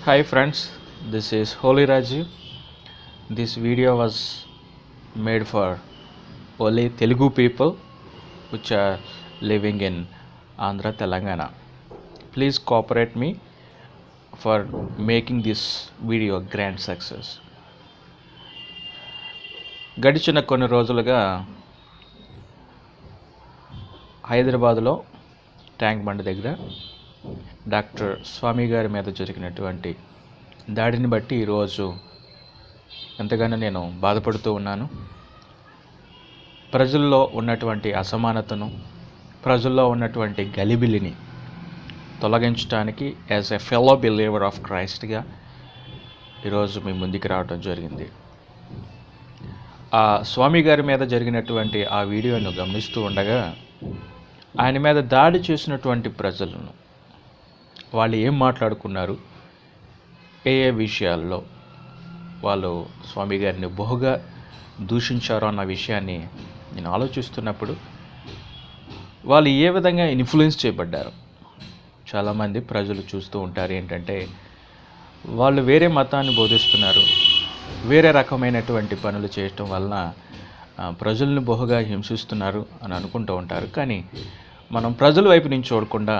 Hi friends, this is Holy Rajiv. This video was made for only Telugu people which are living in Andhra, Telangana. Please cooperate me for making this video a grand success. గడిచిన కొన్ని రోజులుగా హైదరాబాదులో tank bund దగ్గర doctor స్వామి గారి మీద జరిగినటువంటి దాడిని బట్టి ఈరోజు ఎంతగానో నేను బాధపడుతూ ఉన్నాను. ప్రజల్లో ఉన్నటువంటి అసమానతను, ప్రజల్లో ఉన్నటువంటి గలిబిలిని తొలగించడానికి as a fellow believer of క్రైస్ట్గా ఈరోజు మీ ముందుకు రావడం జరిగింది. ఆ స్వామి గారి మీద జరిగినటువంటి ఆ వీడియోను గమనిస్తూ ఉండగా ఆయన మీద దాడి చేసినటువంటి ప్రజలను వాళ్ళు ఏం మాట్లాడుకున్నారు, ఏ విషయాల్లో వాళ్ళు స్వామి గారిని బహుగా దూషించారో అన్న విషయాన్ని నేను ఆలోచిస్తున్నప్పుడు వాళ్ళు ఏ విధంగా ఇన్ఫ్లుయెన్స్ చేయబడ్డారు. చాలామంది ప్రజలు చూస్తూ ఉంటారు ఏంటంటే వాళ్ళు వేరే మతాన్ని బోధిస్తున్నారు, వేరే రకమైనటువంటి పనులు చేయటం వలన ప్రజలను బహుగా హింసిస్తున్నారు అని అనుకుంటూ ఉంటారు. కానీ మనం ప్రజల వైపు నుంచి చూడకుండా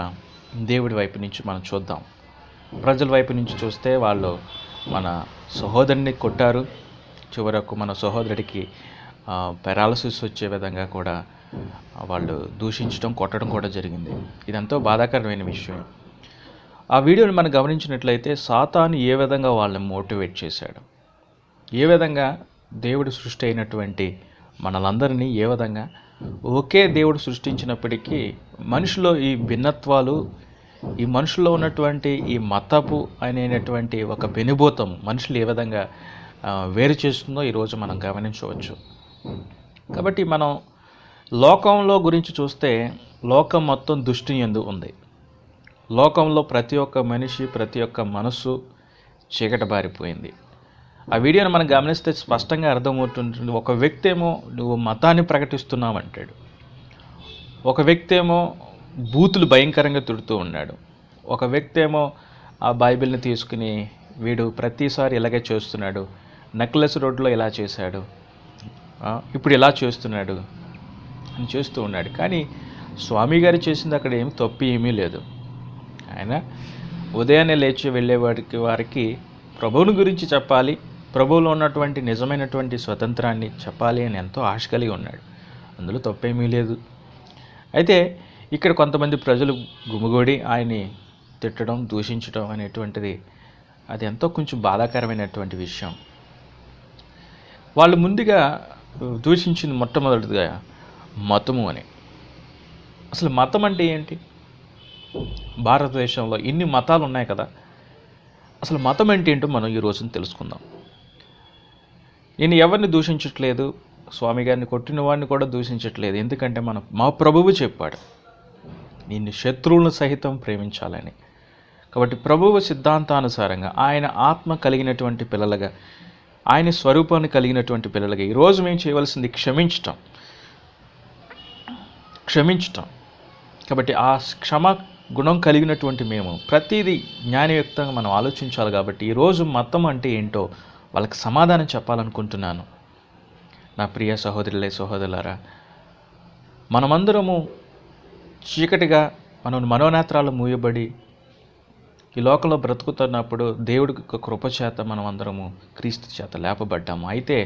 దేవుడి వైపు నుంచి మనం చూద్దాం. ప్రజల వైపు నుంచి చూస్తే వాళ్ళు మన సహోదరుని కొట్టారు, చివరకు మన సహోదరుడికి పెరాలసిస్ వచ్చే విధంగా కూడా వాళ్ళు దూషించడం, కొట్టడం కూడా జరిగింది. ఇదంతా బాధాకరమైన విషయం. ఆ వీడియోని మనం గమనించినట్లయితే సాతాను ఏ విధంగా వాళ్ళని మోటివేట్ చేశాడు, ఏ విధంగా దేవుడు సృష్టి అయినటువంటి మనలందరినీ ఏ విధంగా ఒకే దేవుడు సృష్టించినప్పటికీ మనిషిలో ఈ భిన్నత్వాలు, ఈ మనుషుల్లో ఉన్నటువంటి ఈ మతపు అనేటువంటి ఒక పెనుభూతం మనుషులు ఏ విధంగా వేరు చేస్తుందో ఈరోజు మనం గమనించవచ్చు. కాబట్టి మనం లోకంలో గురించి చూస్తే లోకం మొత్తం దుష్టి యందు ఉంది. లోకంలో ప్రతి ఒక్క మనిషి, ప్రతి ఒక్క మనస్సు చీకటి బారిపోయింది. ఆ వీడియోని మనం గమనిస్తే స్పష్టంగా అర్థమవుతుంటుంది. ఒక వ్యక్తి ఏమో నువ్వు మతాన్ని ప్రకటిస్తున్నావు అంటాడు, ఒక వ్యక్తి ఏమో బూతులు భయంకరంగా తిడుతూ ఉన్నాడు, ఒక వ్యక్తి ఏమో ఆ బైబిల్ని తీసుకుని వీడు ప్రతిసారి ఇలాగే చేస్తున్నాడు, నెక్లెస్ రోడ్లో ఇలా చేశాడు, ఇప్పుడు ఇలా చేస్తున్నాడు అని చేస్తూ ఉన్నాడు. కానీ స్వామి గారు చేసింది అక్కడ ఏమి తప్పు ఏమీ లేదు. ఆయన ఉదయాన్నే లేచి వెళ్ళే వారికి ప్రభువుని గురించి చెప్పాలి, ప్రభువులో ఉన్నటువంటి నిజమైనటువంటి స్వతంత్రాన్ని చెప్పాలి అని ఎంతో ఆశ కలిగి ఉన్నాడు. అందులో తప్పేమీ లేదు. అయితే ఇక్కడ కొంతమంది ప్రజలు గుమిగూడి ఆయన్ని తిట్టడం, దూషించడం అనేటువంటిది అది ఎంతో కొంచెం బాధాకరమైనటువంటి విషయం. వాళ్ళు ముందుగా దూషించింది మొట్టమొదటిగా మతము అని. అసలు మతం అంటే ఏంటి? భారతదేశంలో ఇన్ని మతాలు ఉన్నాయి కదా, అసలు మతం అంటే ఏంటో మనం ఈ రోజున తెలుసుకుందాం. నేను ఎవరిని దూషించట్లేదు, స్వామి గారిని కొట్టిన వాడిని కూడా దూషించట్లేదు. ఎందుకంటే మా ప్రభువు చెప్పాడు నిన్ను శత్రువులను సహితం ప్రేమించాలని. కాబట్టి ప్రభువు సిద్ధాంతానుసారంగా ఆయన ఆత్మ కలిగినటువంటి పిల్లలుగా, ఆయన స్వరూపాన్ని కలిగినటువంటి పిల్లలుగా ఈరోజు మేము చేయవలసింది క్షమించటం. కాబట్టి ఆ క్షమ గుణం కలిగినటువంటి మేము ప్రతిదీ జ్ఞానయుక్తంగా మనం ఆలోచించాలి. కాబట్టి ఈరోజు మతం అంటే ఏంటో వాళ్ళకి సమాధానం చెప్పాలనుకుంటున్నాను. నా ప్రియ సహోదరులే, సహోదరులారా, మనమందరము చీకటిగా మనం మనోనేత్రాలు మూయబడి ఈ లోకంలో బ్రతుకుతున్నప్పుడు దేవుడి కృప చేత మనం అందరము క్రీస్తు చేత లేపబడ్డాము. అయితే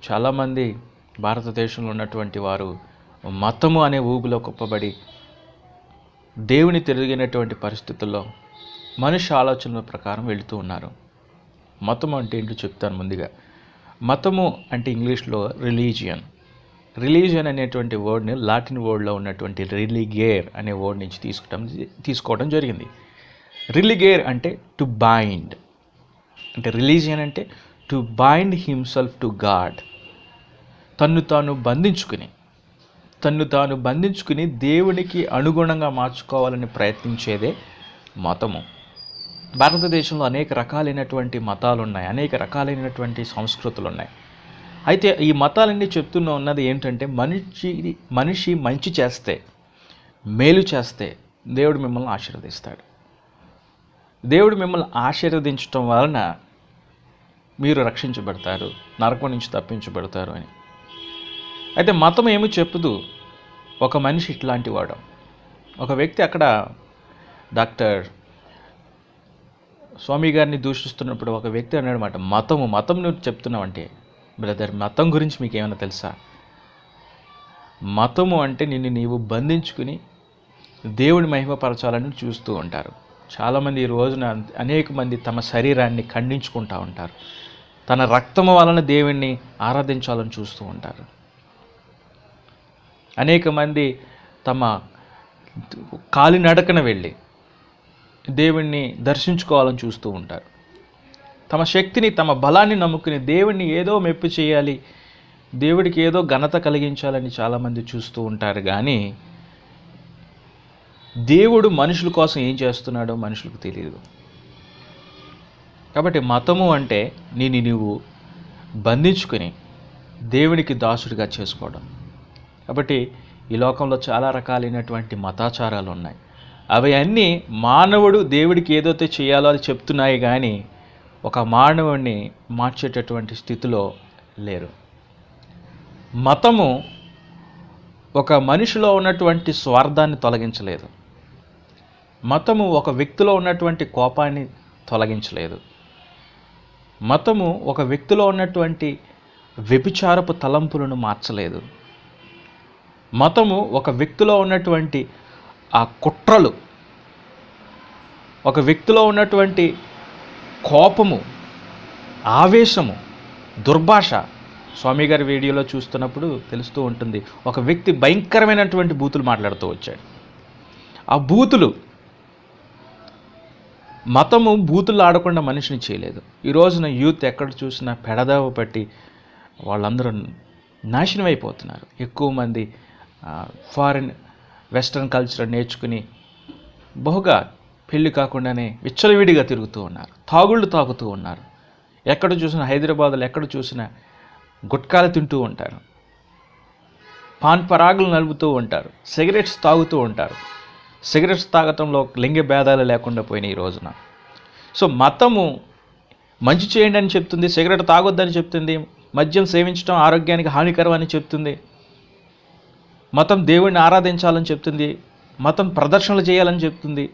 చాలామంది భారతదేశంలో ఉన్నటువంటి వారు మతము అనే ఊబిలో కుప్పబడి దేవుని తిరిగినటువంటి పరిస్థితుల్లో మనిషి ఆలోచనల ప్రకారం వెళుతూ ఉన్నారు. మతము అంటే ఏంటో చెప్తాను. ముందుగా మతము అంటే ఇంగ్లీష్లో రిలీజియన్ అనేటువంటి వర్డ్ని లాటిన్ వర్డ్లో ఉన్నటువంటి రిలిగేర్ అనే వర్డ్ నుంచి తీసుకోవడం జరిగింది. రిలిగేర్ అంటే టు బైండ్, అంటే రిలీజియన్ అంటే to bind himself to God. తన్ను తాను బంధించుకుని దేవునికి అనుగుణంగా మార్చుకోవాలని ప్రయత్నించేదే మతము. భారతదేశంలో అనేక రకాలైనటువంటి మతాలు ఉన్నాయి, అనేక రకాలైనటువంటి సంస్కృతులు ఉన్నాయి. అయితే ఈ మతాలన్నీ చెప్తున్న ఉన్నది ఏంటంటే మనిషి మంచి చేస్తే, మేలు చేస్తే దేవుడు మిమ్మల్ని ఆశీర్వదిస్తాడు. దేవుడు మిమ్మల్ని ఆశీర్వదించటం వలన మీరు రక్షించబడతారు, నరకం నుంచి తప్పించబడతారు అని. అయితే మతం ఏమీ చెప్పదు ఒక మనిషి ఇట్లాంటి వాడు. ఒక వ్యక్తి అక్కడ డాక్టర్ స్వామి గారిని దూషిస్తున్నప్పుడు ఒక వ్యక్తి అన్నాడన్నమాట, మతం నువ్వు చెప్తున్నావు అంటే, బ్రదర్ మతం గురించి మీకు ఏమైనా తెలుసా? మతము అంటే నిన్ను నీవు బంధించుకుని దేవుని మహిమపరచాలని చూస్తూ ఉంటారు. చాలామంది ఈ రోజున అనేక మంది తమ శరీరాన్ని ఖండించుకుంటూ ఉంటారు, తన రక్తము వలన దేవుణ్ణి ఆరాధించాలని చూస్తూ ఉంటారు. అనేక మంది తమ కాలినడకన వెళ్ళి దేవుణ్ణి దర్శించుకోవాలని చూస్తూ ఉంటారు. తమ శక్తిని, తమ బలాన్ని నమ్ముకుని దేవుణ్ణి ఏదో మెప్పు చేయాలి, దేవుడికి ఏదో ఘనత కలిగించాలని చాలామంది చూస్తూ ఉంటారు. కానీ దేవుడు మనుషుల కోసం ఏం చేస్తున్నాడో మనుషులకు తెలియదు. కాబట్టి మతము అంటే నీవు బంధించుకొని దేవునికి దాసుడిగా చేసుకోవడం. కాబట్టి ఈ లోకంలో చాలా రకాలైనటువంటి మతాచారాలు ఉన్నాయి. అవి అన్నీ మానవుడు దేవుడికి ఏదైతే చేయాలో అది చెప్తున్నాయి, కానీ ఒక మానవుడిని మార్చేటటువంటి స్థితిలో లేరు. మతము ఒక మనిషిలో ఉన్నటువంటి స్వార్థాన్ని తొలగించలేదు. మతము ఒక వ్యక్తిలో ఉన్నటువంటి కోపాన్ని తొలగించలేదు. మతము ఒక వ్యక్తిలో ఉన్నటువంటి వ్యభిచారపు తలంపులను మార్చలేదు. మతము ఒక వ్యక్తిలో ఉన్నటువంటి ఆ కుట్రలు, ఒక వ్యక్తిలో ఉన్నటువంటి కోపము, ఆవేశము, దుర్భాష, స్వామి గారి వీడియోలో చూస్తున్నప్పుడు తెలుస్తూ ఉంటుంది. ఒక వ్యక్తి భయంకరమైనటువంటి బూతులు మాట్లాడుతూ వచ్చాడు. ఆ బూతులు, మతము బూతులు ఆడకుండా మనిషిని చేయలేదు. ఈ రోజున యూత్ ఎక్కడ చూసినా పెడదావ పట్టి వాళ్ళందరూ నాశనం అయిపోతున్నారు. ఎక్కువ మంది ఫారిన్ వెస్ట్రన్ కల్చర్ నేర్చుకుని బహుగా పెళ్లి కాకుండానే విచ్చలవిడిగా తిరుగుతూ ఉన్నారు, తాగుళ్ళు తాగుతూ ఉన్నారు. ఎక్కడ చూసినా హైదరాబాద్లో ఎక్కడ చూసినా గుట్కాలు తింటూ ఉంటారు, పాన్ పరాగులు నలుపుతూ ఉంటారు, సిగరెట్స్ తాగుతూ ఉంటారు. సిగరెట్స్ తాగటంలో లింగ భేదాలు లేకుండా పోయినాయి ఈ రోజున. సో మతము మంచి చేయండి అని చెప్తుంది, సిగరెట్ తాగొద్దని చెప్తుంది, మద్యం సేవించడం ఆరోగ్యానికి హానికరం అని చెప్తుంది, మతం దేవుడిని ఆరాధించాలని చెప్తుంది, మతం ప్రదర్శనలు చేయాలని చెప్తుంది.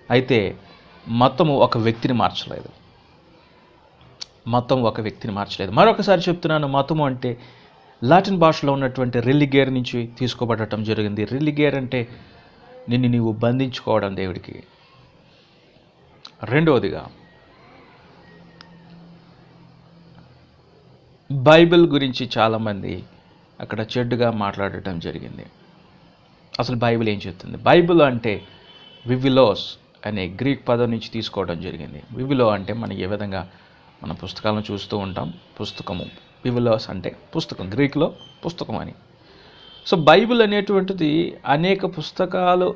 అయితే మతము ఒక వ్యక్తిని మార్చలేదు. మతం ఒక వ్యక్తిని మార్చలేదు. మరొకసారి చెప్తున్నాను, మతము అంటే లాటిన్ భాషలో ఉన్నటువంటి రెలిగేర్ నుంచి తీసుకోబడటం జరిగింది. రెలిగేర్ అంటే నిన్ను నీవు బంధించుకోవడం దేవుడికి. రెండవదిగా బైబిల్ గురించి చాలామంది అక్కడ చెడ్డుగా మాట్లాడటం జరిగింది. అసలు బైబిల్ ఏం చెప్తుంది? బైబిల్ అంటే వివిలోస్ అనే గ్రీక్ పదం నుంచి తీసుకోవడం జరిగింది. వివిలో అంటే మనం ఏ విధంగా మన పుస్తకాలను చూస్తూ ఉంటాం, పుస్తకము. వివిలోస్ అంటే పుస్తకం, గ్రీక్లో పుస్తకం అని. సో బైబిల్ అనేటువంటిది అనేక పుస్తకాలు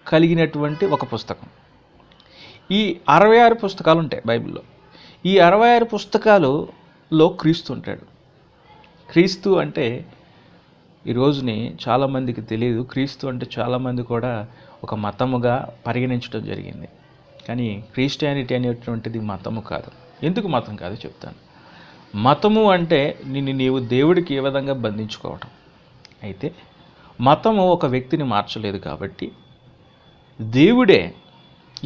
కలిగినటువంటి ఒక పుస్తకం. ఈ 66 పుస్తకాలు ఉంటాయి బైబిల్లో. ఈ 66 పుస్తకాలలో క్రీస్తు ఉంటాడు. క్రీస్తు అంటే ఈ రోజుని చాలామందికి తెలియదు. క్రీస్తు అంటే చాలామంది కూడా ఒక మతముగా పరిగణించడం జరిగింది. కానీ క్రిస్టియానిటీ అనేటువంటిది మతము కాదు. ఎందుకు మతం కాదు చెప్తాను. మతము అంటే నీవు దేవుడికి ఏ విధంగా బంధించుకోవటం. అయితే మతము ఒక వ్యక్తిని మార్చలేదు. కాబట్టి దేవుడే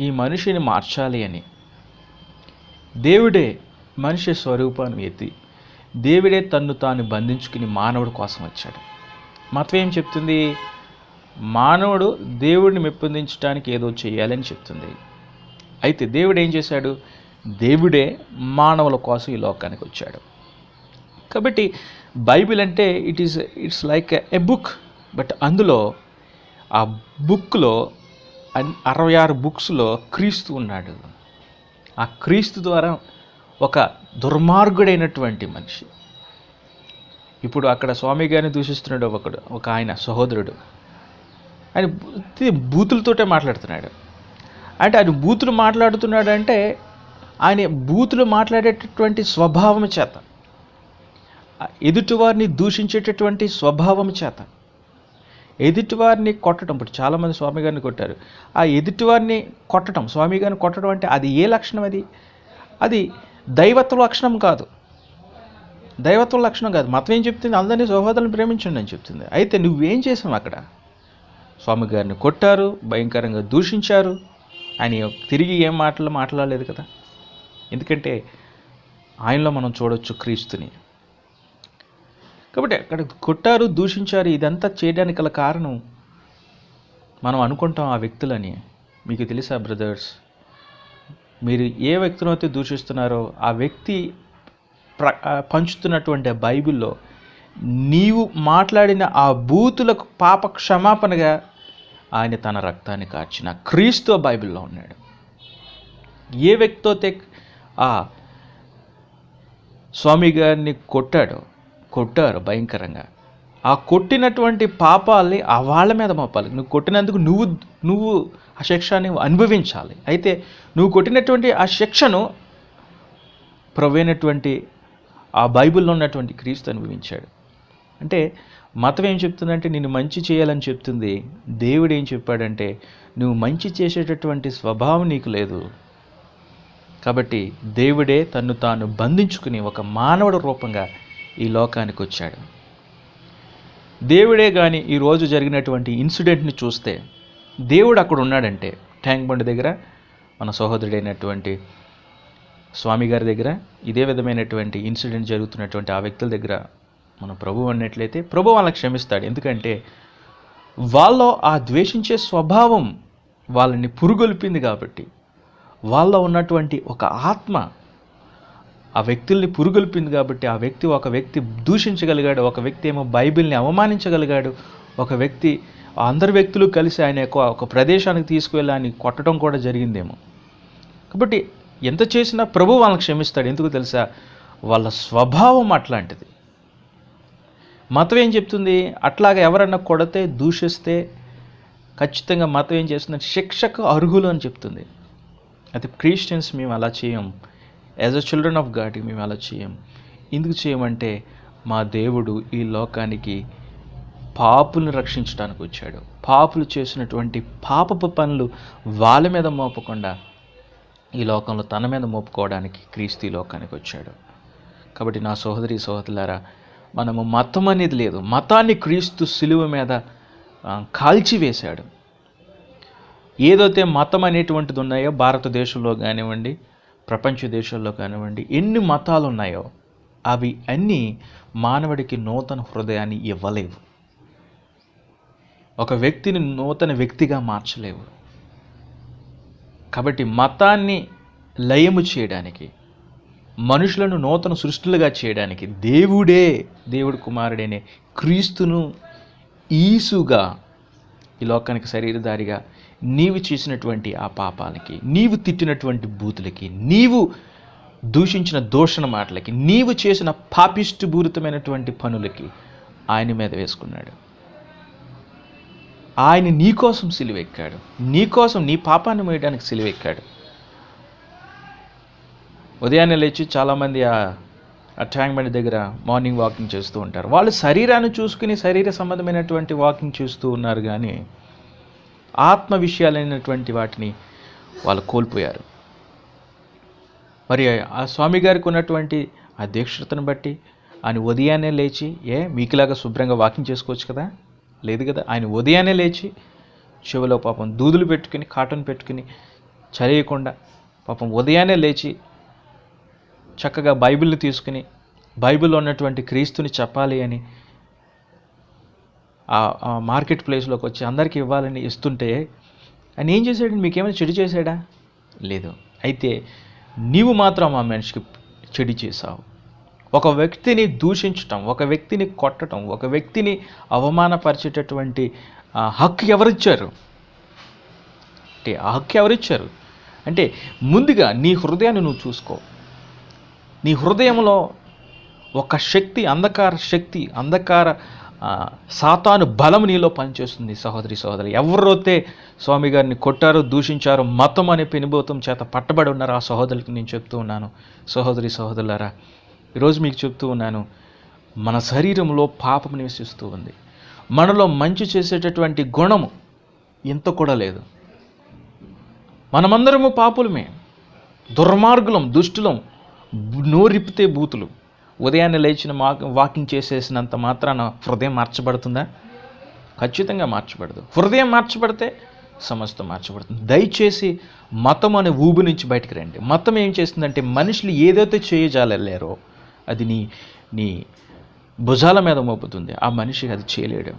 ఈ మనిషిని మార్చాలి అని, దేవుడే మనిషి స్వరూపాన్ని ఎత్తి, దేవుడే తన్ను తాను బంధించుకుని మానవుడి కోసం వచ్చాడు. మతం ఏం చెప్తుంది? మానవుడు దేవుడిని మెప్పొందించడానికి ఏదో చేయాలని చెప్తుంది. అయితే దేవుడు ఏం చేశాడు? దేవుడే మానవుల కోసం ఈ లోకానికి వచ్చాడు. కాబట్టి బైబిల్ అంటే it's like a book. But అందులో ఆ బుక్లో 66 బుక్స్లో క్రీస్తు ఉన్నాడు. ఆ క్రీస్తు ద్వారా ఒక దుర్మార్గుడైనటువంటి మనిషి, ఇప్పుడు అక్కడ స్వామి గారిని దూషిస్తున్నాడు ఒక ఆయన సహోదరుడు. ఆయన బూతులతోటే మాట్లాడుతున్నాడు. అంటే ఆయన బూతులు మాట్లాడుతున్నాడు అంటే ఆయన బూతులు మాట్లాడేటటువంటి స్వభావం చేత, ఎదుటివారిని దూషించేటటువంటి స్వభావం చేత ఎదుటివారిని కొట్టడం. ఇప్పుడు చాలామంది స్వామి గారిని కొట్టారు. ఆ ఎదుటివారిని కొట్టడం, స్వామి గారిని కొట్టడం అంటే అది ఏ లక్షణం? అది దైవత్వ లక్షణం కాదు. దైవత్వ లక్షణం కాదు. మతం ఏం చెప్తుంది? అందరినీ సహోదరులను ప్రేమించండి అని చెప్తుంది. అయితే నువ్వేం చేసావు అక్కడ? స్వామి గారిని కొట్టారు, భయంకరంగా దూషించారు. ఆయన తిరిగి ఏం మాట్లాడలేదు కదా. ఎందుకంటే ఆయనలో మనం చూడొచ్చు క్రీస్తుని. కాబట్టి అక్కడ కొట్టారు, దూషించారు. ఇదంతా చేయడానికి గల కారణం మనం అనుకుంటాం ఆ వ్యక్తులని. మీకు తెలుసా బ్రదర్స్, మీరు ఏ వ్యక్తిని అయితే దూషిస్తున్నారో ఆ వ్యక్తి పంచుతున్నటువంటి బైబిల్లో నీవు మాట్లాడిన ఆ బూతులకు పాప క్షమాపణగా ఆయన తన రక్తాన్ని కార్చిన క్రీస్తు బైబిల్లో ఉన్నాడు. ఏ వ్యక్తితో ఆ స్వామి గారిని కొట్టారు భయంకరంగా, ఆ కొట్టినటువంటి పాపాలని ఆ వాళ్ళ మీద మోపాలి. నువ్వు కొట్టినందుకు నువ్వు ఆ శిక్షని అనుభవించాలి. అయితే నువ్వు కొట్టినటువంటి ఆ శిక్షను ప్రవైనటువంటి ఆ బైబిల్లో ఉన్నటువంటి క్రీస్తు అనుభవించాడు. అంటే మతం ఏం చెప్తుందంటే నిన్ను మంచి చేయాలని చెప్తుంది. దేవుడు ఏం చెప్పాడంటే నువ్వు మంచి చేసేటటువంటి స్వభావం నీకు లేదు. కాబట్టి దేవుడే తన్ను తాను బంధించుకుని ఒక మానవుడి రూపంగా ఈ లోకానికి వచ్చాడు. దేవుడే కానీ ఈరోజు జరిగినటువంటి ఇన్సిడెంట్ని చూస్తే దేవుడు అక్కడ ఉన్నాడంటే, ట్యాంక్ బండ్ దగ్గర మన సహోదరుడైనటువంటి స్వామి గారి దగ్గర ఇదే విధమైనటువంటి ఇన్సిడెంట్ జరుగుతున్నటువంటి ఆ వ్యక్తుల దగ్గర మన ప్రభు అన్నట్లయితే ప్రభు వాళ్ళని క్షమిస్తాడు. ఎందుకంటే వాళ్ళలో ఆ ద్వేషించే స్వభావం వాళ్ళని పురుగొల్పింది. కాబట్టి వాళ్ళలో ఉన్నటువంటి ఒక ఆత్మ ఆ వ్యక్తుల్ని పురుగొల్పింది. కాబట్టి ఒక వ్యక్తి దూషించగలిగాడు, ఒక వ్యక్తి ఏమో బైబిల్ని అవమానించగలిగాడు, ఒక వ్యక్తి అందరు వ్యక్తులు కలిసి ఆయన ఒక ప్రదేశానికి తీసుకువెళ్ళి ఆయన కొట్టడం కూడా జరిగిందేమో. కాబట్టి ఎంత చేసినా ప్రభు వాళ్ళని క్షమిస్తాడు. ఎందుకు తెలుసా? వాళ్ళ స్వభావం అట్లాంటిది. మతం ఏం చెప్తుంది? అట్లాగా ఎవరన్నా కొడితే దూషిస్తే ఖచ్చితంగా మతం ఏం చేస్తుందంటే శిక్షకు అర్హులు అని చెప్తుంది. అయితే క్రిస్టియన్స్ మేము అలా చేయం. As a children of God మేము అలా చేయం. ఎందుకు చేయమంటే మా దేవుడు ఈ లోకానికి పాపులను రక్షించడానికి వచ్చాడు. పాపులు చేసినటువంటి పాపపు పనులు వాళ్ళ మీద మోపకుండా ఈ లోకంలో తన మీద మోపుకోవడానికి క్రీస్తు ఈ లోకానికి వచ్చాడు. కాబట్టి నా సహోదరి సహోదరులారా, మనము మతం అనేది లేదు. మతాన్ని క్రీస్తు సిలువ మీద కాల్చివేశాడు. ఏదైతే మతం అనేటువంటిది ఉన్నాయో భారతదేశంలో కానివ్వండి, ప్రపంచ దేశాల్లో కానివ్వండి, ఎన్ని మతాలు ఉన్నాయో అవి అన్నీ మానవుడికి నూతన హృదయాన్ని ఇవ్వలేవు. ఒక వ్యక్తిని నూతన వ్యక్తిగా మార్చలేవు. కాబట్టి మతాన్ని లయము చేయడానికి, మనుషులను నూతన సృష్టిలుగా చేయడానికి దేవుడు కుమారుడైన క్రీస్తును ఈసుగా ఈ లోకానికి శరీరధారిగా నీవు చేసినటువంటి ఆ పాపాలకి, నీవు తిట్టినటువంటి బూతులకి, నీవు దూషించిన దూషణ మాటలకి, నీవు చేసిన పాపిష్టిపూరితమైనటువంటి పనులకి ఆయన మీద వేసుకున్నాడు. ఆయన నీకోసం సిలువెక్కాడు. నీకోసం నీ పాపాన్ని మోయడానికి సిలువెక్కాడు. ఉదయాన్నే లేచి చాలామంది ఆ ట్యాంక్ బండ్ దగ్గర మార్నింగ్ వాకింగ్ చేస్తూ ఉంటారు. వాళ్ళు శరీరాన్ని చూసుకుని శరీర సంబంధమైనటువంటి వాకింగ్ చేస్తూ ఉన్నారు, కానీ ఆత్మ విషయాలైనటువంటి వాటిని వాళ్ళు కోల్పోయారు. మరి ఆ స్వామి గారికి ఉన్నటువంటి ఆ దీక్షతను బట్టి ఆయన ఉదయాన్నే లేచి మీకులాగా శుభ్రంగా వాకింగ్ చేసుకోవచ్చు కదా? లేదు కదా. ఆయన ఉదయాన్నే లేచి చెవిలో పాపం దూదులు పెట్టుకుని, కాటన్ పెట్టుకుని చలియకుండా పాపం ఉదయాన్నే లేచి చక్కగా బైబిల్ని తీసుకుని బైబిల్లో ఉన్నటువంటి క్రీస్తుని చెప్పాలి అని ఆ మార్కెట్ ప్లేస్లోకి వచ్చి అందరికీ ఇవ్వాలని ఇస్తుంటే ఆయన ఏం చేశాడు? మీకేమైనా చెడు చేశాడా? లేదు. అయితే నీవు మాత్రం ఆ మనిషికి చెడు చేశావు. ఒక వ్యక్తిని దూషించటం, ఒక వ్యక్తిని కొట్టడం, ఒక వ్యక్తిని అవమానపరిచేటటువంటి హక్కు ఎవరిచ్చారు? అంటే ఆ హక్కు ఎవరిచ్చారు అంటే ముందుగా నీ హృదయాన్ని నువ్వు చూసుకో. నీ హృదయంలో ఒక శక్తి, అంధకార సాతాను బలం నీలో పనిచేస్తుంది. సహోదరి ఎవరైతే స్వామి గారిని కొట్టారో, దూషించారో, మతం అనే పెనుభూతం చేత పట్టబడి ఉన్నారు ఆ సహోదరులకి నేను చెప్తూ ఉన్నాను. సహోదరులారా, ఈరోజు మీకు చెప్తూ ఉన్నాను, మన శరీరంలో పాపం నివసిస్తూ ఉంది. మనలో మంచి చేసేటటువంటి గుణము ఎంత కూడా లేదు. మనమందరము పాపులమే, దుర్మార్గులం, దుష్టులం, నోరిప్పితే బూతులు. ఉదయాన్నే లేచిన వాకింగ్ చేసేసినంత మాత్రాన హృదయం మార్చబడుతుందా? ఖచ్చితంగా మార్చబడదు. హృదయం మార్చబడితే సమస్తం మార్చబడుతుంది. దయచేసి మతం అనే ఊబి నుంచి బయటికి రండి. మతం ఏం చేస్తుందంటే మనుషులు ఏదైతే చేయజాలలేరో అది నీ నీ భుజాల మీద మోపుతుంది. ఆ మనిషి అది చేయలేడు.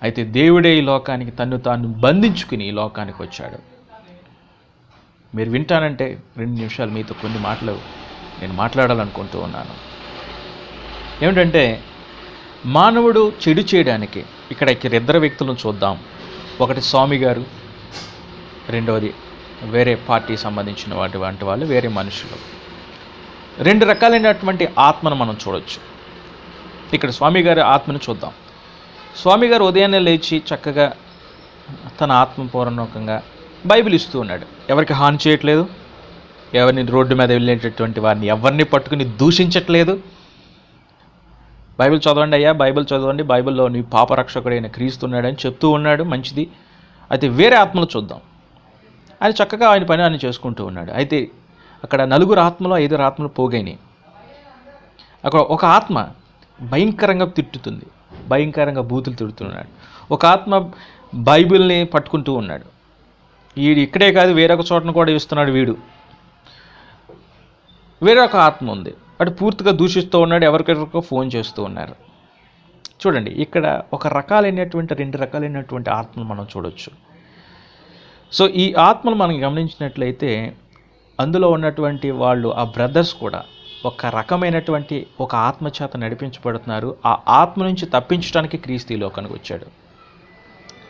అయితే దేవుడే ఈ లోకానికి తన్ను తాను బంధించుకుని ఈ లోకానికి వచ్చాడు. మీరు వింటానంటే 2 నిమిషాలు మీతో కొన్ని మాటలు నేను మాట్లాడాలనుకుంటూ ఉన్నాను. ఏమిటంటే మానవుడు చెడు చేయడానికి ఇక్కడ 2 వ్యక్తులను చూద్దాం. ఒకటి స్వామి గారు, రెండవది వేరే పార్టీ సంబంధించిన వంటి వాళ్ళు, వేరే మనుషులు. 2 రకాలైనటువంటి ఆత్మను మనం చూడొచ్చు. ఇక్కడ స్వామి గారి ఆత్మను చూద్దాం. స్వామి గారు ఉదయాన్నే లేచి చక్కగా తన ఆత్మపూర్వకంగా బైబిల్ ఇస్తూ ఉన్నాడు. ఎవరికి హాని చేయట్లేదు, ఎవరిని రోడ్డు మీద వెళ్ళేటటువంటి వారిని ఎవరిని పట్టుకుని దూషించట్లేదు. బైబిల్ చదవండి అయ్యా, బైబిల్ చదవండి, బైబిల్లో నీ పాపరక్షకుడైన క్రీస్తున్నాడని చెప్తూ ఉన్నాడు. మంచిది. అయితే వేరే ఆత్మలు చూద్దాం. ఆయన చక్కగా ఆయన పని ఆయన చేసుకుంటూ ఉన్నాడు. అయితే అక్కడ 4 ఆత్మలు 5 ఆత్మలు పోగైనాయి. అక్కడ ఒక ఆత్మ భయంకరంగా తిట్టుతుంది, భయంకరంగా బూతులు తిడుతున్నాడు. ఒక ఆత్మ బైబిల్ని పట్టుకుంటూ ఉన్నాడు. వీడు ఇక్కడే కాదు వేరొక చోటను కూడా ఇస్తున్నాడు వీడు. వేరొక ఆత్మ ఉంది, అటు పూర్తిగా దూషిస్తూ ఉన్నాడు, ఎవరికెవరికో ఫోన్ చేస్తూ ఉన్నారు. చూడండి, ఇక్కడ 2 రకాలైనటువంటి ఆత్మలు మనం చూడొచ్చు. సో ఈ ఆత్మలు మనం గమనించినట్లయితే అందులో ఉన్నటువంటి వాళ్ళు, ఆ బ్రదర్స్ కూడా ఒక రకమైనటువంటి ఒక ఆత్మచేత నడిపించబడుతున్నారు. ఆ ఆత్మ నుంచి తప్పించడానికి క్రీస్తు ఈ లోకానికి వచ్చాడు.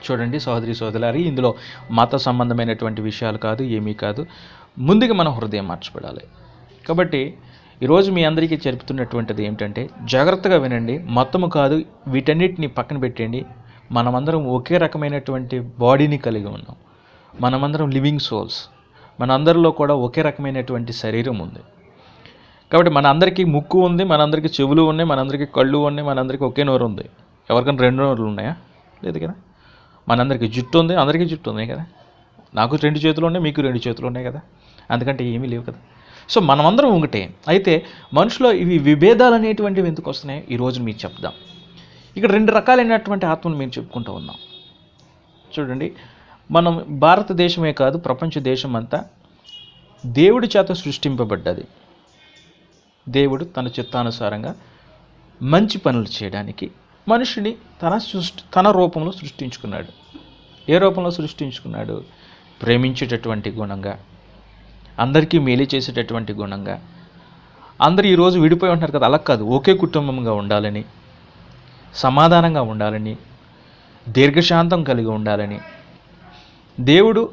చూడండి సహోదరి సోదరులారా, ఇందులో మత సంబంధమైనటువంటి విషయాలు కాదు, ఏమీ కాదు. ముందుగా మనం హృదయం మార్చబడాలి. కాబట్టి ఈరోజు మీ అందరికీ చెప్తున్నటువంటిది ఏమిటంటే జాగ్రత్తగా వినండి. మతము కాదు, వీటన్నిటిని పక్కన పెట్టండి. మనమందరం ఒకే రకమైనటువంటి బాడీని కలిగి ఉన్నాం. మనమందరం లివింగ్ సోల్స్. మనందరిలో కూడా ఒకే రకమైనటువంటి శరీరం ఉంది. కాబట్టి మనందరికీ ముక్కు ఉంది, మనందరికీ చెవులు ఉన్నాయి, మనందరికీ కళ్ళు ఉన్నాయి, మనందరికీ ఒకే నోరు ఉంది. ఎవరికైనా 2 నోరులు ఉన్నాయా? లేదు కదా. మనందరికీ జుట్టు ఉంది, అందరికీ జుట్టు ఉన్నాయి కదా. నాకు 2 చేతులు ఉన్నాయి, మీకు 2 చేతులు ఉన్నాయి కదా. అందుకంటే ఏమీ లేవు కదా. సో మనమందరం ఒకటే. అయితే మనుషులో ఇవి విభేదాలు అనేటువంటివి ఎందుకు వస్తున్నాయి ఈరోజు మీకు చెప్దాం. ఇక్కడ 2 రకాలైనటువంటి ఆత్మలు మేము చెప్పుకుంటూ ఉన్నాం. చూడండి, మనం భారతదేశమే కాదు ప్రపంచ దేశం అంతా దేవుడి చేత సృష్టింపబడ్డది. దేవుడు తన చిత్తానుసారంగా మంచి పనులు చేయడానికి మనిషిని తన రూపంలో సృష్టించుకున్నాడు. ఏ రూపంలో సృష్టించుకున్నాడు? ప్రేమించేటటువంటి గుణంగా, అందరికీ మేలు చేసేటటువంటి గుణంగా. అందరూ ఈరోజు విడిపోయి ఉంటున్నారు కదా, అలా కాదు. ఒకే కుటుంబంగా ఉండాలని, సమాధానంగా ఉండాలని, దీర్ఘశాంతం కలిగి ఉండాలని దేవుడు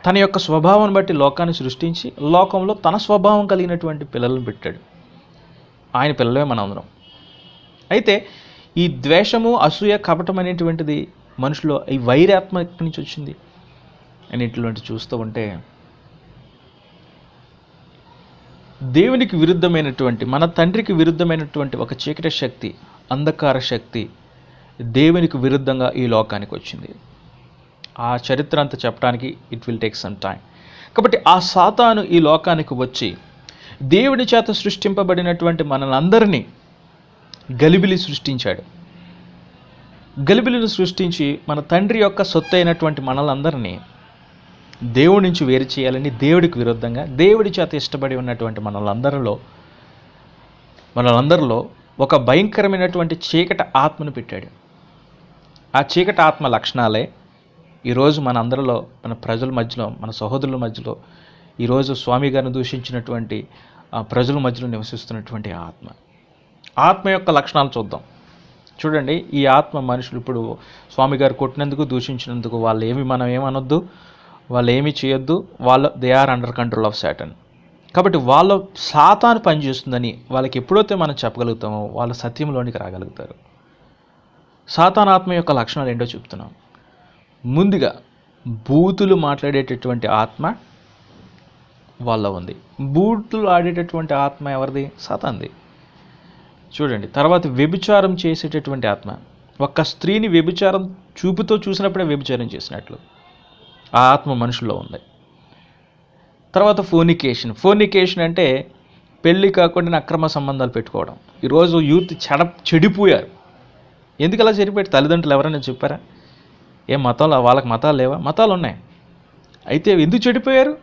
తన యొక్క స్వభావం బట్టి లోకాన్ని సృష్టించి లోకంలో తన స్వభావం కలిగినటువంటి పిల్లలను పెట్టాడు. ఆయన పిల్లలే మనం అందరం. అయితే ఈ ద్వేషము, అసూయ, కపటం అనేటువంటిది మనుషులో ఈ వైరాత్మ ఎక్కడి నుంచి వచ్చింది అనేటువంటి చూస్తూ ఉంటే దేవునికి విరుద్ధమైనటువంటి, మన తండ్రికి విరుద్ధమైనటువంటి ఒక చీకటి శక్తి, అంధకార శక్తి దేవునికి విరుద్ధంగా ఈ లోకానికి వచ్చింది. ఆ చరిత్ర అంతా చెప్పడానికి it will take some time. కాబట్టి ఆ సాతాను ఈ లోకానికి వచ్చి దేవుని చేత సృష్టింపబడినటువంటి మనలందరినీ గలిబిలి సృష్టించాడు. గలిబిలిని సృష్టించి మన తండ్రి యొక్క సొత్తు అయినటువంటి మనలందరినీ దేవుడి నుంచి వేరు చేయాలని దేవుడికి విరుద్ధంగా దేవుడి చేత ఇష్టపడి ఉన్నటువంటి మనలందరిలో ఒక భయంకరమైనటువంటి చీకటి ఆత్మను పెట్టాడు. ఆ చీకటి ఆత్మ లక్షణాలే ఈరోజు మన అందరిలో, మన ప్రజల మధ్యలో, మన సహోదరుల మధ్యలో, ఈరోజు స్వామి గారిని దూషించినటువంటి ప్రజల మధ్యలో నివసిస్తున్నటువంటి ఆత్మ యొక్క లక్షణాలు చూద్దాం. చూడండి, ఈ ఆత్మ మనుషులు ఇప్పుడు స్వామి గారు కొట్టినందుకు, దూషించినందుకు మనం ఏమనొద్దు, వాళ్ళు ఏమీ చేయొద్దు. They are under control of Satan. కాబట్టి వాళ్ళ సాతాను పనిచేస్తుందని వాళ్ళకి ఎప్పుడైతే మనం చెప్పగలుగుతామో వాళ్ళు సత్యంలోనికి రాగలుగుతారు. సాతాను ఆత్మ యొక్క లక్షణాలు ఏంటో చెప్తున్నాం. ముందుగా బూతులు మాట్లాడేటటువంటి ఆత్మ వాళ్ళ ఉంది. బూతులు ఆడేటటువంటి ఆత్మ ఎవరిది? సాతాన్ది. చూడండి, తర్వాత వ్యభిచారం చేసేటటువంటి ఆత్మ, ఒక్క స్త్రీని వ్యభిచారం చూపుతో చూసినప్పుడే వ్యభిచారం చేసినట్లు ఆ ఆత్మ మనుషుల్లో ఉంది. తర్వాత ఫోర్నికేషన్ అంటే పెళ్ళి కాకుండా అక్రమ సంబంధాలు పెట్టుకోవడం. ఈరోజు యూత్ చెడిపోయారు. ఎందుకు అలా చెడిపోయారు? తల్లిదండ్రులు ఎవరైనా చెప్పారా? ఏ మతంలో వాళ్ళకి మతాలు లేవా? మతాలు ఉన్నాయి. అయితే ఎందుకు చెడిపోయారు?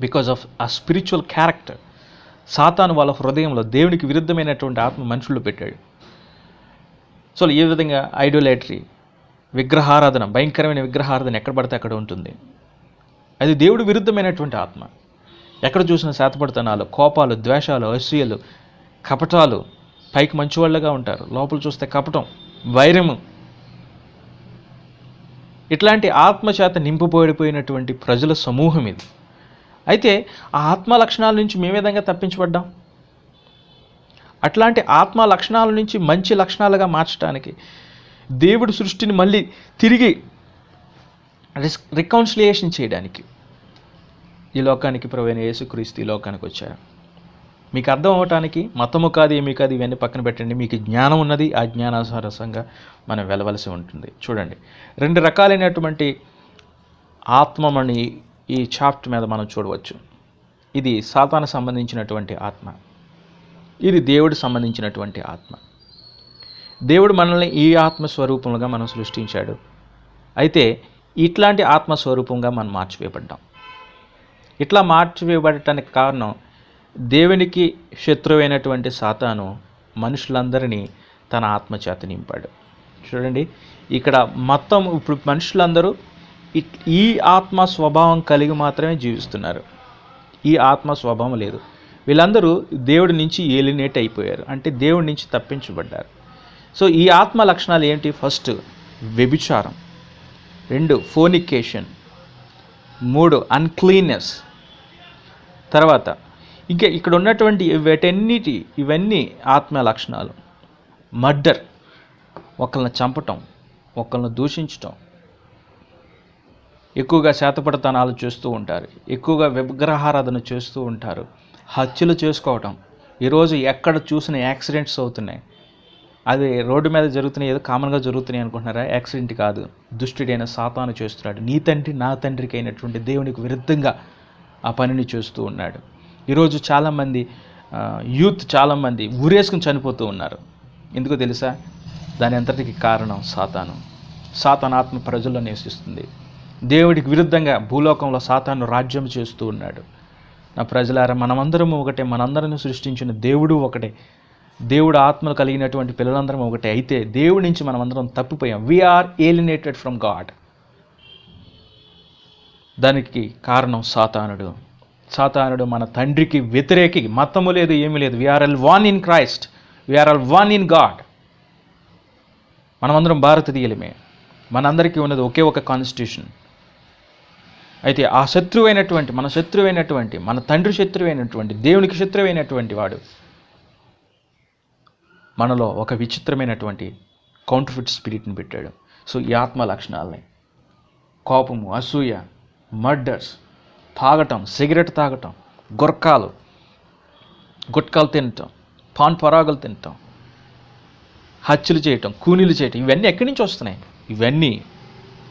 బికాజ్ ఆఫ్ ఆ స్పిరిచువల్ క్యారెక్టర్. సాతాను వాళ్ళ హృదయంలో దేవునికి విరుద్ధమైనటువంటి ఆత్మ మనుషుల్లో పెట్టాడు. సో ఈ విధంగా ఐడోలేటరీ, విగ్రహారాధన, భయంకరమైన విగ్రహారాధన ఎక్కడ పడితే అక్కడ ఉంటుంది. అది దేవుడు విరుద్ధమైనటువంటి ఆత్మ. ఎక్కడ చూసిన శాతపడతనాలు, కోపాలు, ద్వేషాలు, అసూయలు, కపటాలు. పైకి మంచివాళ్ళగా ఉంటారు, లోపల చూస్తే కపటం, వైరము. ఇట్లాంటి ఆత్మచేత నింపబడిపోయినటువంటి ప్రజల సమూహం ఇది. అయితే ఆ ఆత్మ లక్షణాల నుంచి మేము విధంగా తప్పించబడ్డాం? అట్లాంటి ఆత్మ లక్షణాల నుంచి మంచి లక్షణాలుగా మార్చడానికి దేవుడి సృష్టిని మళ్ళీ తిరిగి రికౌన్సిలియేషన్ చేయడానికి ఈ లోకానికి ప్రభువైన యేసుక్రీస్తు ఈ లోకానికి వచ్చారు. మీకు అర్థం అవ్వటానికి మతము కాదు, ఏమీ కాదు, ఇవన్నీ పక్కన పెట్టండి. మీకు జ్ఞానం ఉన్నది, ఆ జ్ఞానానుసారంగా మనం వెళ్ళవలసి ఉంటుంది. చూడండి, 2 రకాలైనటువంటి ఆత్మని ఈ చాప్టర్ మీద మనం చూడవచ్చు. ఇది సాతాను సంబంధించినటువంటి ఆత్మ, ఇది దేవుడు సంబంధించినటువంటి ఆత్మ. దేవుడు మనల్ని ఈ ఆత్మస్వరూపంగా మనం సృష్టించాడు. అయితే ఇట్లాంటి ఆత్మస్వరూపంగా మనం మార్చివేయబడ్డాం. ఇట్లా మార్చివేయబడటానికి కారణం దేవునికి శత్రువైనటువంటి సాతాను మనుషులందరినీ తన ఆత్మచేత నింపాడు. చూడండి, ఇక్కడ మొత్తం ఇప్పుడు మనుషులందరూ ఈ ఆత్మ స్వభావం కలిగి మాత్రమే జీవిస్తున్నారు. ఈ ఆత్మ స్వభావం లేదు. వీళ్ళందరూ దేవుడి నుంచి ఏలినేట్ అయిపోయారు, అంటే దేవుడి నుంచి తప్పించబడ్డారు. సో ఈ ఆత్మ లక్షణాలు ఏంటి? ఫస్ట్ వ్యభిచారం, 2 ఫోర్నికేషన్, 3 అన్క్లీన్నెస్. తర్వాత ఇంకా ఇక్కడ ఉన్నటువంటి ఇవన్నీ ఆత్మ లక్షణాలు. మర్డర్, ఒకళ్ళని చంపటం, ఒకళ్ళని దూషించటం, ఎక్కువగా శాతపడతనాలు చేస్తూ ఉంటారు, ఎక్కువగా విగ్రహారాధన చేస్తూ ఉంటారు, హత్యలు చేసుకోవటం. ఈరోజు ఎక్కడ చూసిన యాక్సిడెంట్స్ అవుతున్నాయి. అది రోడ్డు మీద జరుగుతున్నాయి, ఏదో కామన్గా జరుగుతున్నాయి అనుకుంటున్నారా? యాక్సిడెంట్ కాదు, దుష్టుడైన సాతాను చేస్తున్నాడు. నీ తండ్రి నా తండ్రికి అయినటువంటి దేవునికి విరుద్ధంగా ఆ పనిని చేస్తూ ఉన్నాడు. ఈరోజు చాలామంది యూత్ చాలామంది ఊరేసుకుని చనిపోతూ ఉన్నారు. ఎందుకో తెలుసా? దాని అంతటికి కారణం సాతాను ఆత్మ ప్రజల్లో నివసిస్తుంది. దేవుడికి విరుద్ధంగా భూలోకంలో సాతాను రాజ్యం చేస్తూ ఉన్నాడు. నా ప్రజలారా, మనమందరము ఒకటే, మనందరిని సృష్టించిన దేవుడు ఒకటే, దేవుడు ఆత్మలు కలిగినటువంటి పిల్లలందరం ఒకటే. అయితే దేవుడి నుంచి మనమందరం తప్పిపోయాం. We are alienated from God. దానికి కారణం సాతానుడు మన తండ్రికి వ్యతిరేకి. మతము లేదు, ఏమీ లేదు. We are all one in Christ, we are all one in God. మనమందరం భారతీయులమే, మనందరికీ ఉన్నది ఒకే ఒక కాన్స్టిట్యూషన్. అయితే ఆ మన తండ్రి శత్రువైనటువంటి, దేవునికి శత్రువైనటువంటి వాడు మనలో ఒక విచిత్రమైనటువంటి కౌంటర్ఫిట్ స్పిరిట్ని పెట్టాడు. సో ఈ ఆత్మ లక్షణాలని, కోపము, అసూయ, మర్డర్స్, తాగటం, సిగరెట్ తాగటం, గుట్కాలు తినటం, పాన్ పరాగులు తినటం, హత్యలు చేయటం, కూనీలు చేయటం, ఇవన్నీ ఎక్కడి నుంచి వస్తున్నాయి? ఇవన్నీ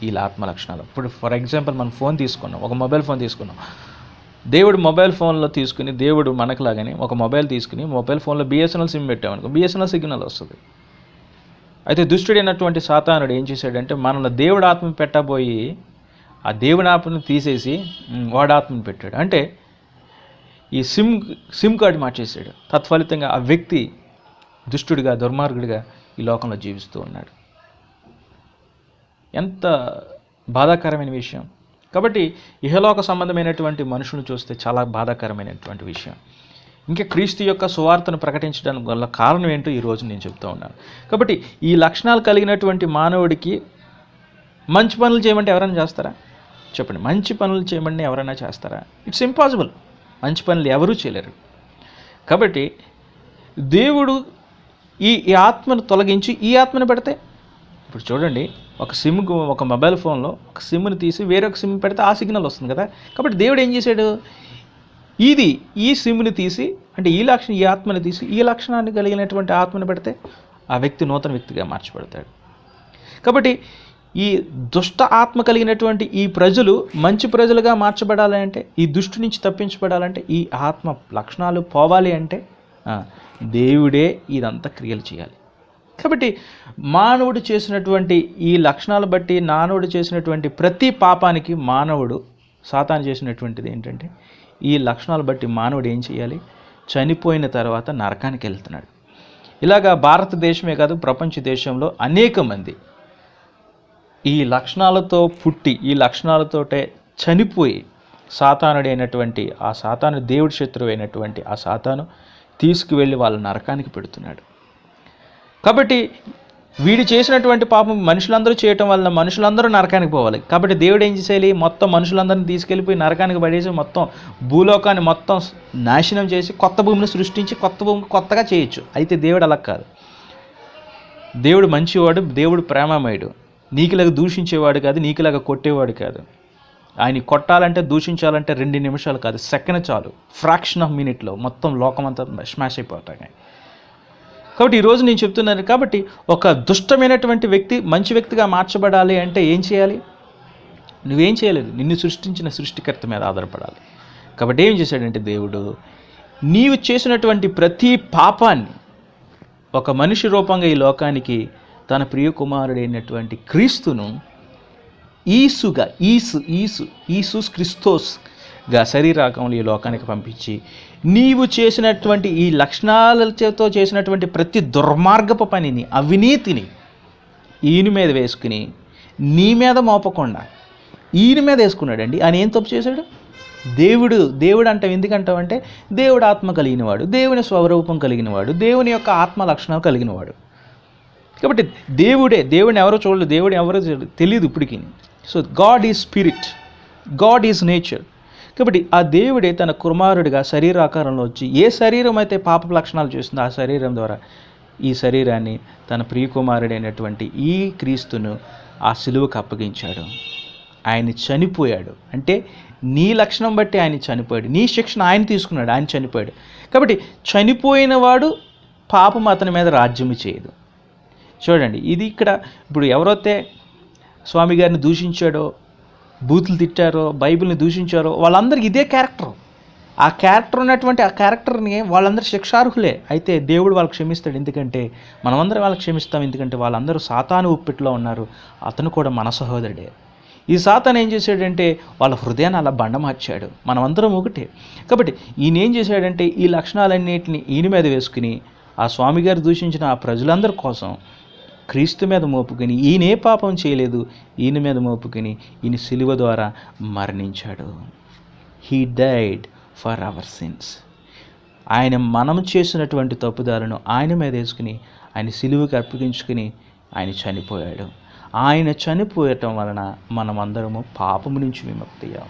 వీళ్ళ ఆత్మ లక్షణాలు. ఇప్పుడు ఫర్ ఎగ్జాంపుల్ మనం ఫోన్ తీసుకున్నాం, ఒక మొబైల్ ఫోన్ తీసుకున్నాం. దేవుడు మొబైల్ ఫోన్లో తీసుకుని, దేవుడు మనకులాగానే ఒక మొబైల్ తీసుకుని మొబైల్ ఫోన్లో బిఎస్ఎన్ఎల్ సిమ్ పెట్టామనుకో, బిఎస్ఎన్ఎల్ సిగ్నల్ వస్తుంది. అయితే దుష్టుడైనటువంటి సాతానుడు ఏం చేశాడంటే, మనల్ని దేవుడు ఆత్మ పెట్టబోయి ఆ దేవుని ఆత్మను తీసేసి వాడి ఆత్మను పెట్టాడు. అంటే ఈ సిమ్ కార్డు మార్చేసాడు. తత్ఫలితంగా ఆ వ్యక్తి దుష్టుడిగా, దుర్మార్గుడిగా ఈ లోకంలో జీవిస్తూ ఉన్నాడు. ఎంత బాధాకరమైన విషయం. కాబట్టి ఇహలోక సంబంధమైనటువంటి మనుషులను చూస్తే చాలా బాధాకరమైనటువంటి విషయం. ఇంకా క్రీస్తు యొక్క సువార్తను ప్రకటించడానికి వల్ల కారణం ఏంటో ఈరోజు నేను చెప్తూ ఉన్నాను. కాబట్టి ఈ లక్షణాలు కలిగినటువంటి మానవుడికి మంచి పనులు చేయమంటే ఎవరైనా చేస్తారా? చెప్పండి, మంచి పనులు చేయమంటే ఎవరైనా చేస్తారా? It's impossible. మంచి పనులు ఎవరూ చేయలేరు. కాబట్టి దేవుడు ఈ ఆత్మను తొలగించి ఈ ఆత్మను పెడితే, ఇప్పుడు చూడండి, ఒక మొబైల్ ఫోన్లో ఒక సిమ్ని తీసి వేరొక సిమ్ పెడితే ఆ సిగ్నల్ వస్తుంది కదా. కాబట్టి దేవుడు ఏం చేశాడు? ఈ సిమ్ని తీసి, అంటే ఈ ఆత్మని తీసి ఈ లక్షణాన్ని కలిగినటువంటి ఆత్మని పెడితే ఆ వ్యక్తి నూతన వ్యక్తిగా మార్చబడతాడు. కాబట్టి ఈ దుష్ట ఆత్మ కలిగినటువంటి ఈ ప్రజలు మంచి ప్రజలుగా మార్చబడాలి అంటే, ఈ దుష్టు నుంచి తప్పించబడాలంటే, ఈ ఆత్మ లక్షణాలు పోవాలి అంటే దేవుడే ఇదంతా క్రియలు చేయాలి. కాబట్టి మానవుడు చేసినటువంటి ఈ లక్షణాలు బట్టి మానవుడు చేసినటువంటి ప్రతి పాపానికి సాతాను చేసినటువంటిది ఏంటంటే, ఈ లక్షణాలు బట్టి మానవుడు ఏం చేయాలి? చనిపోయిన తర్వాత నరకానికి వెళ్తున్నాడు. ఇలాగా భారతదేశమే కాదు, ప్రపంచ దేశంలో అనేక మంది ఈ లక్షణాలతో పుట్టి ఈ లక్షణాలతోటే చనిపోయి ఆ సాతాను దేవుడి శత్రువు అయినటువంటి ఆ సాతాను తీసుకువెళ్ళి వాళ్ళ నరకానికి పెడుతున్నాడు. కాబట్టి వీడు చేసినటువంటి పాపం మనుషులందరూ చేయటం వలన మనుషులందరూ నరకానికి పోవాలి. కాబట్టి దేవుడు ఏం చేసేయాలి? మొత్తం మనుషులందరినీ తీసుకెళ్ళిపోయి నరకానికి పడేసి మొత్తం భూలోకాన్ని మొత్తం నాశనం చేసి కొత్త భూమిని సృష్టించి కొత్త భూమిని కొత్తగా చేయొచ్చు. అయితే దేవుడు అలా కాదు. దేవుడు మంచివాడు, దేవుడు ప్రేమమయుడు. నీకులాగా దూషించేవాడు కాదు, నీకులాగా కొట్టేవాడు కాదు. ఆయన కొట్టాలంటే దూషించాలంటే 2 నిమిషాలు కాదు, సెకండ్ చాలు. ఫ్రాక్షన్ ఆఫ్ మినిట్లో మొత్తం లోకమంతా స్మాష్ అయిపోతాయి. కాబట్టి ఈరోజు నేను చెప్తున్నాను, కాబట్టి ఒక దుష్టమైనటువంటి వ్యక్తి మంచి వ్యక్తిగా మార్చబడాలి అంటే ఏం చేయాలి? నువ్వేం చేయలేదు, నిన్ను సృష్టించిన సృష్టికర్త మీద ఆధారపడాలి. కాబట్టి ఏం చేశాడంటే దేవుడు, నీవు చేసినటువంటి ప్రతి పాపాన్ని ఒక మనిషి రూపంగా ఈ లోకానికి తన ప్రియ కుమారుడైనటువంటి క్రీస్తును ఈసు క్రిస్తోస్గా శరీరాకంలో ఈ లోకానికి పంపించి, నీవు చేసినటువంటి ఈ లక్షణాలతో చేసినటువంటి ప్రతి దుర్మార్గపు పనిని, అవినీతిని ఈయన మీద వేసుకుని నీ మీద మోపకుండా ఈయన మీద వేసుకున్నాడండి. ఆయన ఏం తప్పు చేశాడు? దేవుడు అంటాం ఎందుకంటావంటే, దేవుడు ఆత్మ కలిగినవాడు, దేవుని స్వరూపం కలిగినవాడు, దేవుని యొక్క ఆత్మ లక్షణాలు కలిగినవాడు. కాబట్టి దేవుడిని ఎవరో చూడలేదు, దేవుడు ఎవరో తెలియదు ఇప్పటికీ. So God is spirit, God is nature. కాబట్టి ఆ దేవుడే తన కుమారుడిగా శరీరాకారంలో వచ్చి ఏ శరీరం అయితే పాప లక్షణాలు చేస్తుందో ఆ శరీరం ద్వారా ఈ శరీరాన్ని తన ప్రియకుమారుడైనటువంటి ఈ క్రీస్తును ఆ సిలువకు అప్పగించాడు. ఆయన చనిపోయాడు అంటే నీ లక్షణం బట్టి ఆయన చనిపోయాడు, నీ శిక్షణ ఆయన తీసుకున్నాడు, ఆయన చనిపోయాడు. కాబట్టి చనిపోయిన వాడు పాపం అతని మీద రాజ్యము చేయదు. చూడండి, ఇది ఇక్కడ ఇప్పుడు ఎవరైతే స్వామి గారిని దూషించాడో, బూతులు తిట్టారో, బైబిల్ని దూషించారో వాళ్ళందరికీ ఇదే క్యారెక్టర్. ఆ క్యారెక్టర్ ఉన్నటువంటి ఆ క్యారెక్టర్ని వాళ్ళందరూ శిక్షార్హులే. అయితే దేవుడు వాళ్ళకి క్షమిస్తాడు. ఎందుకంటే మనమందరం వాళ్ళకి క్షమిస్తాం, ఎందుకంటే వాళ్ళందరూ సాతాను ఉప్పిట్లో ఉన్నారు. అతను కూడా మన సహోదరుడే. ఈ సాతాను ఏం చేశాడంటే వాళ్ళ హృదయాన్ని అలా బండ మార్చాడు. మనమందరం ఒకటే. కాబట్టి ఈయన ఏం చేశాడంటే ఈ లక్షణాలన్నింటినీ ఈయన మీద వేసుకుని ఆ స్వామి గారు దూషించిన ఆ ప్రజలందరి కోసం క్రీస్తు మీద మోపుకొని, ఈయన ఏ పాపం చేయలేదు, ఈయన మీద మోపుకొని ఈయన సిలువ ద్వారా మరణించాడు. He died for our sins. ఆయన మనం చేసినటువంటి తప్పుదారులను ఆయన మీద వేసుకుని ఆయన సిలువకి అర్పించుకుని ఆయన చనిపోయాడు. ఆయన చనిపోయటం వలన మనమందరము పాపము నుంచి విముక్తి అయ్యాం.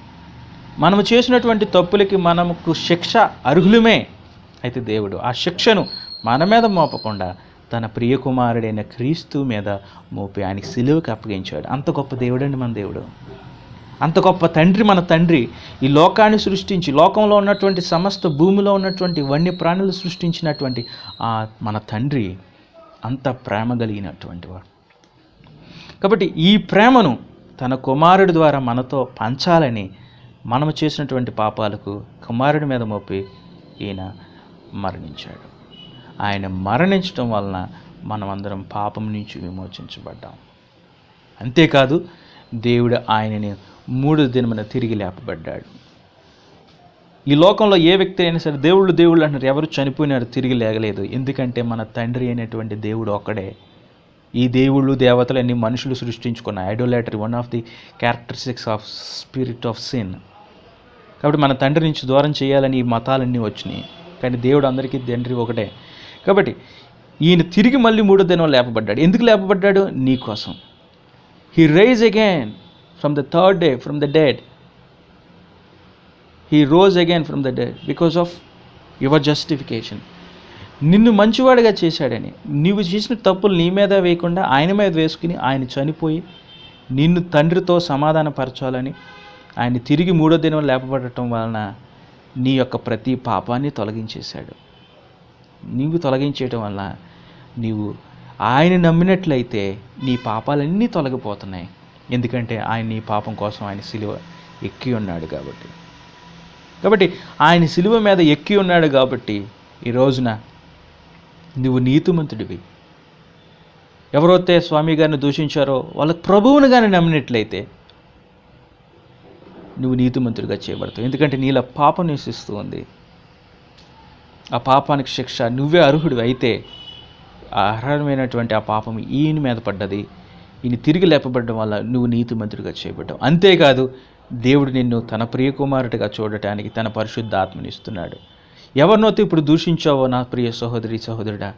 మనము చేసినటువంటి తప్పులకి మనకు శిక్ష అర్హులమే. అయితే దేవుడు ఆ శిక్షను మన మీద మోపకుండా తన ప్రియకుమారుడైన క్రీస్తు మీద మోపి ఆయన సిలువకి అప్పగించాడు. అంత గొప్ప దేవుడండి మన దేవుడు. అంత గొప్ప తండ్రి మన తండ్రి. ఈ లోకాన్ని సృష్టించి లోకంలో ఉన్నటువంటి సమస్త భూమిలో ఉన్నటువంటి వన్య ప్రాణులు సృష్టించినటువంటి మన తండ్రి అంత ప్రేమ కలిగినటువంటి వాడు. కాబట్టి ఈ ప్రేమను తన కుమారుడి ద్వారా మనతో పంచాలని మనము చేసినటువంటి పాపాలకు కుమారుడి మీద మోపి ఈయన మరణించాడు. ఆయన మరణించడం వలన మనమందరం పాపం నుంచి విమోచించబడ్డాం. అంతేకాదు దేవుడు ఆయనని 3వ దినమున తిరిగి లేపబడ్డాడు. ఈ లోకంలో ఏ వ్యక్తి అయినా సరే దేవుళ్ళు అంటారు, ఎవరు చనిపోయినారు, తిరిగి లేగలేదు. ఎందుకంటే మన తండ్రి అయినటువంటి దేవుడు ఒక్కడే. ఈ దేవుళ్ళు దేవతలు అన్ని మనుషులు సృష్టించుకున్న idolatry one of the characteristics of spirit of sin. కాబట్టి మన తండ్రి నుంచి దూరం చేయాలని ఈ మతాలన్నీ వచ్చినాయి. కానీ దేవుడు అందరికీ తండ్రి ఒకటే. కాబట్టి ఈయన తిరిగి మళ్ళీ 3వ దినం లేపబడ్డాడు. ఎందుకు లేపబడ్డాడు? నీ కోసం. He rise again from the 3rd day from the dead. He rose again from the dead because of your justification. నిన్ను మంచివాడిగా చేశాడని, నీవు చేసిన తప్పులు నీ మీద వేయకుండా ఆయన మీద వేసుకుని ఆయన చనిపోయి నిన్ను తండ్రితో సమాధానపరచాలని ఆయన తిరిగి 3వ దినం లేపబడటం వలన నీ యొక్క ప్రతి పాపాన్ని తొలగించేశాడు. నీవు తొలగించేయటం వల్ల నీవు ఆయన నమ్మినట్లయితే నీ పాపాలన్నీ తొలగిపోతున్నాయి. ఎందుకంటే ఆయన నీ పాపం కోసం ఆయన సిలువ ఎక్కి ఉన్నాడు కాబట్టి ఆయన సిలువ మీద ఎక్కి ఉన్నాడు కాబట్టి ఈ రోజున నువ్వు నీతిమంతుడివి. ఎవరైతే స్వామి గారిని దూషించారో వాళ్ళ ప్రభువును కానీ నమ్మినట్లయితే నువ్వు నీతిమంతుడిగా చేయబడతావు. ఎందుకంటే నీలో పాపం నివసిస్తూ ఉంది. ఆ పాపానికి శిక్ష నువ్వే అర్హుడివి. అయితే ఆ అర్హమైనటువంటి ఆ పాపం ఈయన మీద పడ్డది. ఈయన తిరిగి లేపబడడం వల్ల నువ్వు నీతిమంతుడిగా చేయబడ్డావు. అంతేకాదు, దేవుడు నిన్ను తన ప్రియకుమారుడిగా చూడటానికి తన పరిశుద్ధాత్మని ఇస్తున్నాడు. ఎవరినైతే ఇప్పుడు దూషించావో నా ప్రియ సహోదరి సహోదరుడా,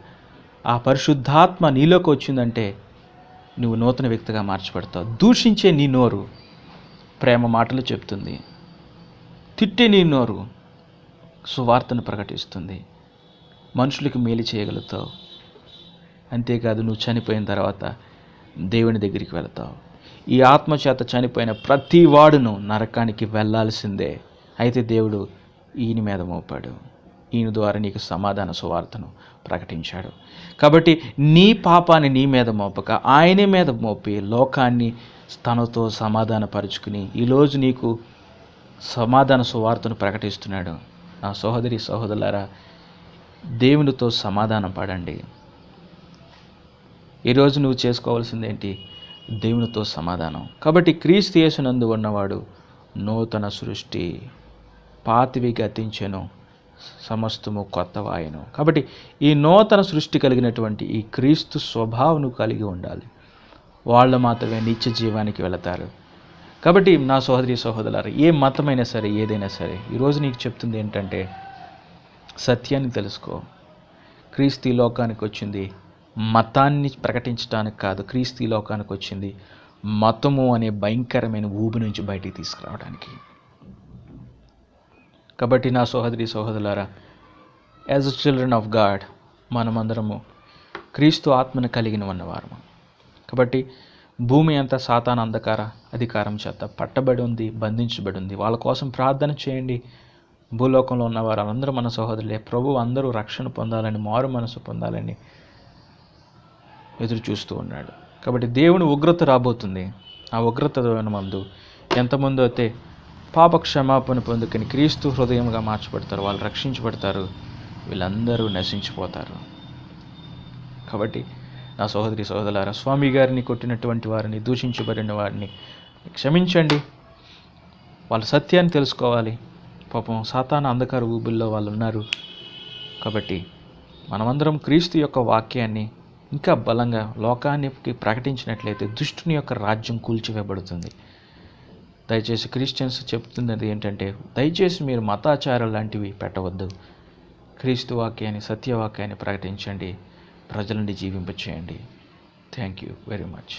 ఆ పరిశుద్ధాత్మ నీలోకి వచ్చిందంటే నువ్వు నూతన వ్యక్తిగా మార్చబడతావు. దూషించే నీ నోరు ప్రేమ మాటలు చెప్తుంది. తిట్టే నీ నోరు సువార్తను ప్రకటిస్తుంది. మనుషులకు మేలు చేయగలుగుతావు. అంతేకాదు, నువ్వు చనిపోయిన తర్వాత దేవుని దగ్గరికి వెళతావు. ఈ ఆత్మచేత చనిపోయిన ప్రతి వాడును నరకానికి వెళ్ళాల్సిందే. అయితే దేవుడు ఈయన మీద మోపాడు. ఈయన ద్వారా నీకు సమాధాన సువార్తను ప్రకటించాడు. కాబట్టి నీ పాపాన్ని నీ మీద మోపక ఆయన మీద మోపి లోకాన్ని తనతో సమాధానపరుచుకుని ఈరోజు నీకు సమాధాన సువార్తను ప్రకటిస్తున్నాడు. నా సహోదరి సహోదరులారా, దేవునితో సమాధానం పడండి. ఈరోజు నువ్వు చేసుకోవాల్సిందేంటి? దేవునితో సమాధానం. కాబట్టి క్రీస్తు యేసునందు ఉన్నవాడు నూతన సృష్టి, పాతివి గతించెను, సమస్తము కొత్తవాయెను. కాబట్టి ఈ నూతన సృష్టి కలిగినటువంటి ఈ క్రీస్తు స్వభావం కలిగి ఉండాలి. వాళ్ళు మాత్రమే నిత్య జీవానికి వెళతారు. కాబట్టి నా సహోదరి సహోదరులారా, ఏ మతమైనా సరే ఏదైనా సరే ఈరోజు నీకు చెప్తుంది ఏంటంటే సత్యాన్ని తెలుసుకో. క్రీస్తు ఈ లోకానికి వచ్చింది మతాన్ని ప్రకటించడానికి కాదు. క్రీస్తు ఈ లోకానికి వచ్చింది మతము అనే భయంకరమైన ఊబి నుంచి బయటికి తీసుకురావడానికి. కాబట్టి నా సహోదరి సహోదరులారా, as a children of God మనమందరము క్రీస్తు ఆత్మను కలిగిన ఉన్నవారము. కాబట్టి భూమి అంతా సాతాను అంధకార అధికారం చేత పట్టబడి ఉంది, బంధించబడి ఉంది. వాళ్ళ కోసం ప్రార్థన చేయండి. భూలోకంలో ఉన్న వారందరూ మన సహోదరులే. ప్రభు అందరూ రక్షణ పొందాలని, మారు మనసు పొందాలని ఎదురు చూస్తూ ఉన్నాడు. కాబట్టి దేవుని ఉగ్రత రాబోతుంది. ఆ ఉగ్రత మందు ఎంతమంది అయితే పాప క్షమాపణ పొందుకొని క్రీస్తు హృదయంగా మార్చబడతారు, వాళ్ళు రక్షించబడతారు, వీళ్ళందరూ నశించిపోతారు. కాబట్టి నా సహోదరి సహోదరులారా, స్వామి గారిని కొట్టినటువంటి వారిని, దూషించబడిన వారిని క్షమించండి. వాళ్ళ సత్యాన్ని తెలుసుకోవాలి. పాపం సాతాను అంధకార ఊబిల్లో వాళ్ళు ఉన్నారు. కాబట్టి మనమందరం క్రీస్తు యొక్క వాక్యాన్ని ఇంకా బలంగా లోకానికి ప్రకటించినట్లయితే దుష్టుని యొక్క రాజ్యం కూల్చివేయబడుతుంది. దయచేసి క్రిస్టియన్స్ చెప్తున్నది ఏంటంటే, దయచేసి మీరు మతాచారాలు లాంటివి పెట్టవద్దు. క్రీస్తు వాక్యాన్ని, సత్యవాక్యాన్ని ప్రకటించండి, ప్రజలని జీవింపచేయండి. Thank you very much.